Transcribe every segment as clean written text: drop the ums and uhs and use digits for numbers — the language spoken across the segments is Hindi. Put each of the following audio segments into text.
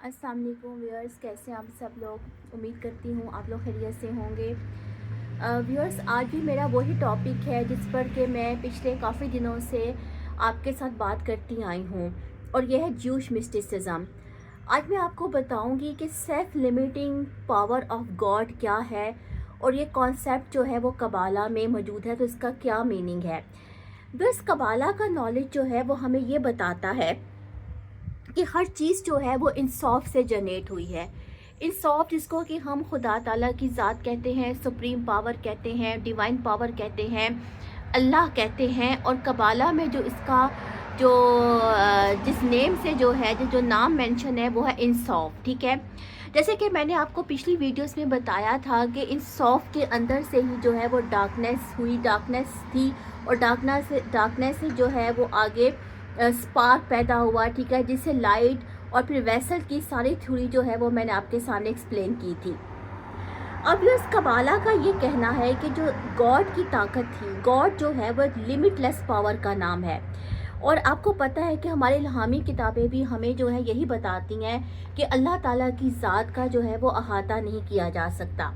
अस्सलाम वालेकुम व्यूअर्स, कैसे हैं आप सब लोग। उम्मीद करती हूँ आप लोग खैरियत से होंगे। व्यूअर्स, आज भी मेरा वही टॉपिक है जिस पर कि मैं पिछले काफ़ी दिनों से आपके साथ बात करती आई हूँ, और यह है ज्यूश मिस्टिसिज्म। आज मैं आपको बताऊंगी कि self limiting power of God क्या है, और ये कॉन्सेप्ट जो है वो कबाला में मौजूद है, तो इसका क्या मीनिंग है। बस कबाला का नॉलेज जो है वो हमें ये बताता है कि हर चीज़ जो है वो इंसॉफ से जनरेट हुई है। इंसॉफ जिसको कि हम खुदा ताला की ज़ात कहते हैं, सुप्रीम पावर कहते हैं, डिवाइन पावर कहते हैं, अल्लाह कहते हैं। और कबाला में जो इसका जो जिस नेम से जो है जो नाम मेंशन है वो है इंसॉफ। ठीक है, जैसे कि मैंने आपको पिछली वीडियोस में बताया था कि इंसॉफ के अंदर से ही जो है वो डार्कनेस हुई, डार्कनेस थी, और डार्कनेस से जो है वो आगे स्पार्क पैदा हुआ। ठीक है, जिससे लाइट और फिर वेसल की सारी थ्योरी जो है वो मैंने आपके सामने एक्सप्लेन की थी। अब इस कबाला का ये कहना है कि जो गॉड की ताकत थी, गॉड जो है वो एक लिमिटलेस पावर का नाम है। और आपको पता है कि हमारी इल्हामी किताबें भी हमें जो है यही बताती हैं कि अल्लाह ताला की ज़ात का जो है वो अहाता नहीं किया जा सकता।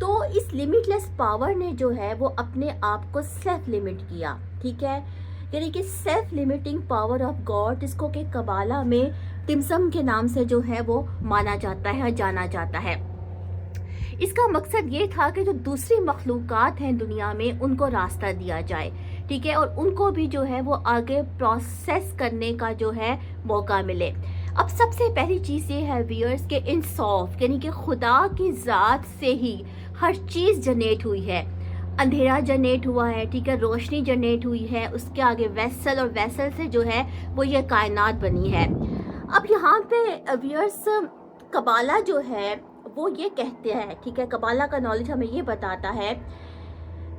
तो इस लिमिटलेस पावर ने जो है वो अपने आप को सेल्फ लिमिट किया। ठीक है, यानी कि self limiting power of God, जिसको कि कबाला में टिम्सम के नाम से जो है वो माना जाता है, जाना जाता है। इसका मकसद ये था कि जो दूसरी मखलूक़ात हैं दुनिया में, उनको रास्ता दिया जाए। ठीक है, और उनको भी जो है वो आगे प्रोसेस करने का जो है मौका मिले। अब सबसे पहली चीज़ ये है व्यूअर्स के इंसॉफ, यानी कि खुदा की ज़ात से ही हर चीज़ जनरेट हुई है। अंधेरा जनरेट हुआ है, ठीक है, रोशनी जनरेट हुई है, उसके आगे वेसल, और वेसल से जो है वो ये कायनात बनी है। अब यहाँ पे व्यूअर्स कबाला जो है वो ये कहते हैं, ठीक है, कबाला का नॉलेज हमें ये बताता है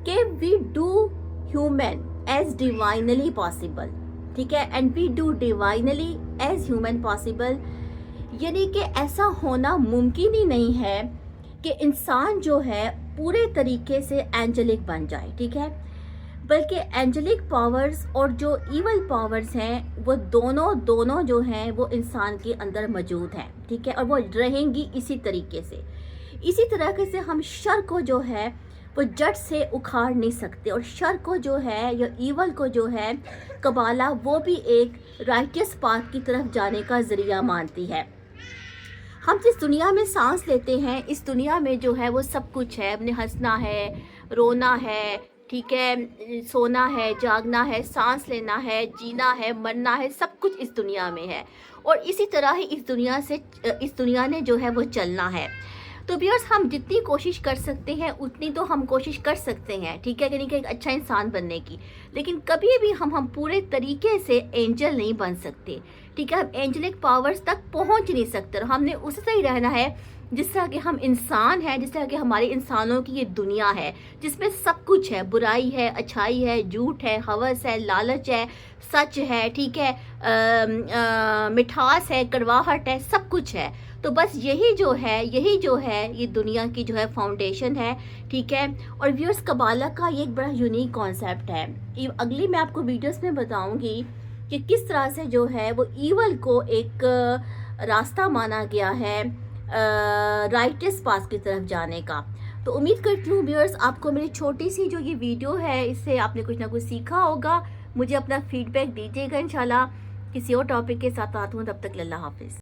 कि we do human as divinely possible. ठीक है, and we do divinely as human possible, यानी कि ऐसा होना मुमकिन ही नहीं है कि इंसान जो है पूरे तरीके से एंजेलिक बन जाए। ठीक है, बल्कि एंजेलिक पावर्स और जो इवल पावर्स हैं वो दोनों जो हैं वो इंसान के अंदर मौजूद हैं। ठीक है, और वो रहेंगी इसी तरीके से। इसी तरह से हम शर को जो है वो जड़ से उखाड़ नहीं सकते, और शर को जो है या इवल को जो है कबाला वो भी एक राइटियस पाथ की तरफ जाने का जरिया मानती है। हम जिस दुनिया में सांस लेते हैं, इस दुनिया में जो है वो सब कुछ है। अपने हंसना है, रोना है, ठीक है, सोना है, जागना है, सांस लेना है, जीना है, मरना है, सब कुछ इस दुनिया में है। और इसी तरह ही इस दुनिया ने जो है वो चलना है। तो व्यूअर्स, हम जितनी कोशिश कर सकते हैं उतनी तो हम कोशिश कर सकते हैं, ठीक है, यानी कि एक अच्छा इंसान बनने की। लेकिन कभी भी हम पूरे तरीके से एंजल नहीं बन सकते। ठीक है, हम एंजलिक पावर्स तक पहुंच नहीं सकते। हमने उससे ही रहना है जिस तरह कि हम इंसान हैं, जिस तरह कि हमारे इंसानों की ये दुनिया है जिसमें सब कुछ है, बुराई है, अच्छाई है, झूठ है, हवस है, लालच है, सच है, ठीक है, मिठास है, कड़वाहट है, सब कुछ है। तो बस यही जो है ये दुनिया की जो है फाउंडेशन है। ठीक है, और व्यूअर्स, कबाला का ये एक बड़ा यूनिक कॉन्सेप्ट है। अगली मैं आपको वीडियोस में बताऊंगी कि किस तरह से जो है वो ईवल को एक रास्ता माना गया है राइटियस पाथ की तरफ जाने का। तो उम्मीद करती हूँ व्यूअर्स, आपको मेरी छोटी सी जो ये वीडियो है इससे आपने कुछ ना कुछ सीखा होगा। मुझे अपना फीडबैक दीजिएगा। इंशाल्लाह किसी और टॉपिक के साथ आती हूँ, तब तक अल्लाह हाफिज़।